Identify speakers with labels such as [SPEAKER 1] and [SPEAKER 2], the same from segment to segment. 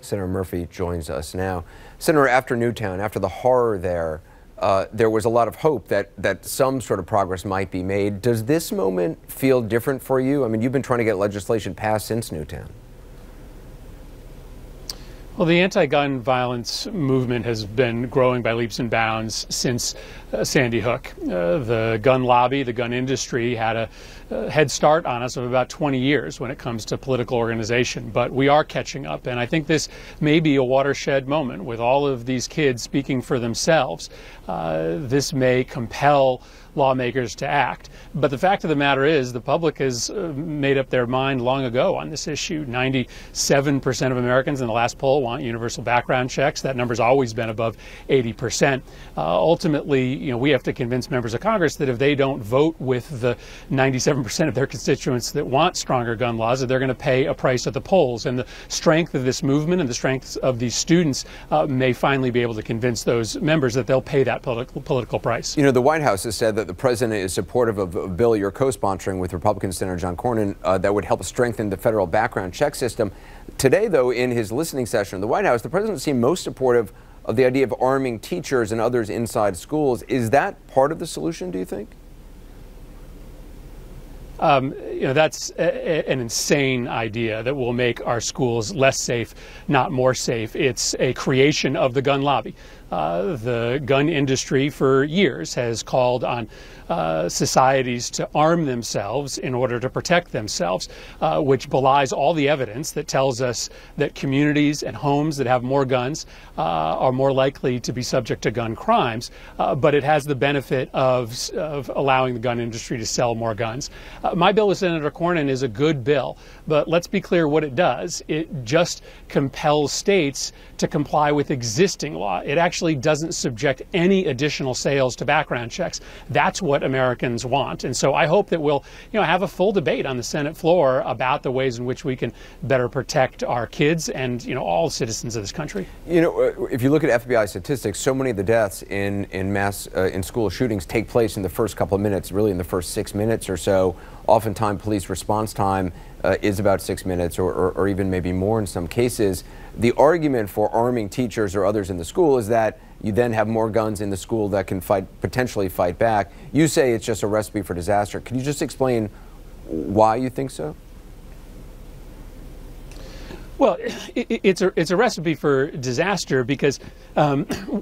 [SPEAKER 1] Senator Murphy joins us now. Senator, after Newtown, after the horror there was a lot of hope that some sort of progress might be made. Does this moment feel different for you? I mean, you've been trying to get legislation passed since Newtown.
[SPEAKER 2] Well, the anti-gun violence movement has been growing by leaps and bounds since Sandy Hook. The gun lobby, the gun industry had a head start on us of about 20 years when it comes to political organization, but we are catching up, and I think this may be a watershed moment with all of these kids speaking for themselves. This may compel lawmakers to act. But the fact of the matter is the public has made up their mind long ago on this issue. 97% of Americans in the last poll want universal background checks. That number's always been above 80%. Ultimately, we have to convince members of Congress that if they don't vote with the 97% of their constituents that want stronger gun laws, that they're going to pay a price at the polls. And the strength of this movement and the strength of these students may finally be able to convince those members that they'll pay that political price.
[SPEAKER 1] The White House has said that the president is supportive of a bill you're co-sponsoring with Republican Senator John Cornyn that would help strengthen the federal background check system. Today, though, in his listening session in the White House, the president seemed most supportive of the idea of arming teachers and others inside schools. Is that part of the solution, do you think?
[SPEAKER 2] That's an insane idea that will make our schools less safe, not more safe. It's a creation of the gun lobby. The gun industry for years has called on societies to arm themselves in order to protect themselves, which belies all the evidence that tells us that communities and homes that have more guns are more likely to be subject to gun crimes, but it has the benefit of allowing the gun industry to sell more guns. My bill with Senator Cornyn is a good bill, but let's be clear what it does. It just compels states to comply with existing law. It actually doesn't subject any additional sales to background checks. That's what Americans want. And so I hope that we'll have a full debate on the Senate floor about the ways in which we can better protect our kids and all citizens of this country.
[SPEAKER 1] If you look at FBI statistics, so many of the deaths in school shootings take place in the first couple of minutes, really in the first 6 minutes or so. Oftentimes police response time is about 6 minutes or even maybe more in some cases. The argument for arming teachers or others in the school is that you then have more guns in the school that can potentially fight back. You say it's just a recipe for disaster. Can you just explain why you think so?
[SPEAKER 2] Well, it's a recipe for disaster because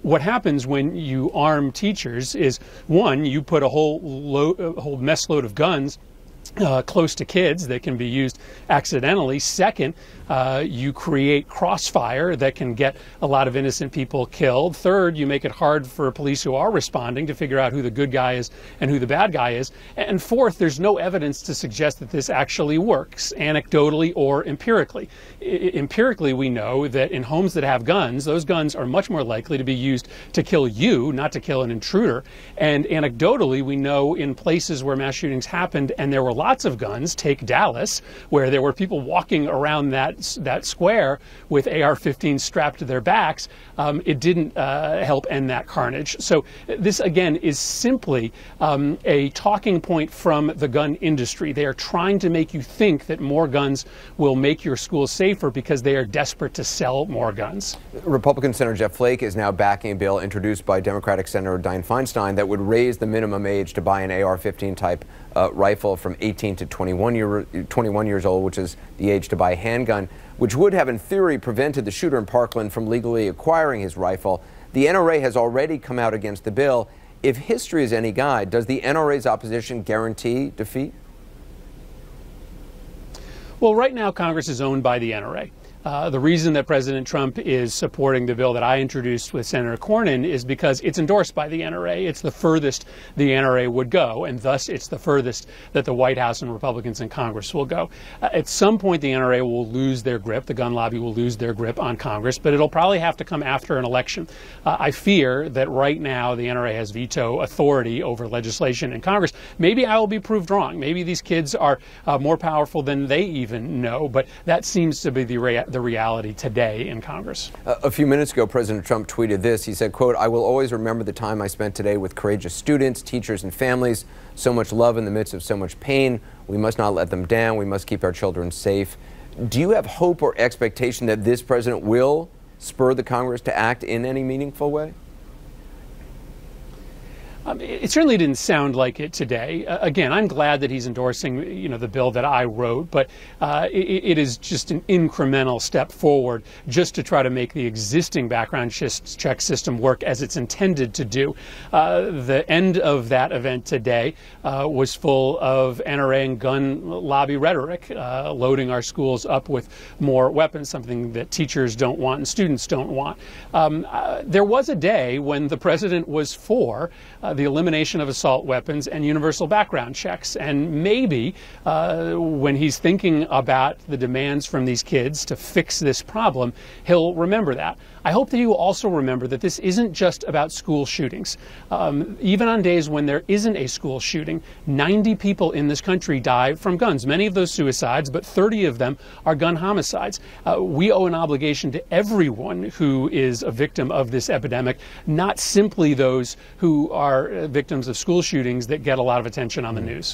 [SPEAKER 2] what happens when you arm teachers is, one, you put a whole mess load of guns close to kids that can be used accidentally. Second, you create crossfire that can get a lot of innocent people killed. Third, you make it hard for police who are responding to figure out who the good guy is and who the bad guy is. And fourth, there's no evidence to suggest that this actually works, anecdotally or empirically. Empirically, we know that in homes that have guns, those guns are much more likely to be used to kill you, not to kill an intruder. And anecdotally, we know in places where mass shootings happened and there were lots of guns, take Dallas, where there were people walking around that square with AR-15s strapped to their backs, it didn't help end that carnage. So this, again, is simply a talking point from the gun industry. They are trying to make you think that more guns will make your schools safer because they are desperate to sell more guns.
[SPEAKER 1] Republican Senator Jeff Flake is now backing a bill introduced by Democratic Senator Dianne Feinstein that would raise the minimum age to buy an AR-15 type rifle from 18 to 21 years old, which is the age to buy a handgun, which would have in theory prevented the shooter in Parkland from legally acquiring his rifle. The NRA has already come out against the bill. If history is any guide, does the NRA's opposition guarantee defeat?
[SPEAKER 2] Well, right now Congress is owned by the NRA. The reason that President Trump is supporting the bill that I introduced with Senator Cornyn is because it's endorsed by the NRA. It's the furthest the NRA would go, and thus it's the furthest that the White House and Republicans in Congress will go. At some point, the NRA will lose their grip. The gun lobby will lose their grip on Congress, but it'll probably have to come after an election. I fear that right now the NRA has veto authority over legislation in Congress. Maybe I will be proved wrong. Maybe these kids are more powerful than they even know, but that seems to be the reality today in Congress.
[SPEAKER 1] A few minutes ago, President Trump tweeted this. He said, quote, "I will always remember the time I spent today with courageous students, teachers, and families. So much love in the midst of so much pain. We must not let them down. We must keep our children safe." Do you have hope or expectation that this president will spur the Congress to act in any meaningful way?
[SPEAKER 2] It certainly didn't sound like it today. Again, I'm glad that he's endorsing, the bill that I wrote, but it is just an incremental step forward just to try to make the existing background check system work as it's intended to do. The end of that event today was full of NRA and gun lobby rhetoric, loading our schools up with more weapons, something that teachers don't want and students don't want. There was a day when the president was for the elimination of assault weapons and universal background checks. And maybe when he's thinking about the demands from these kids to fix this problem, he'll remember that. I hope that he will also remember that this isn't just about school shootings. Even on days when there isn't a school shooting, 90 people in this country die from guns. Many of those suicides, but 30 of them are gun homicides. We owe an obligation to everyone who is a victim of this epidemic, not simply those who are victims of school shootings that get a lot of attention on the news.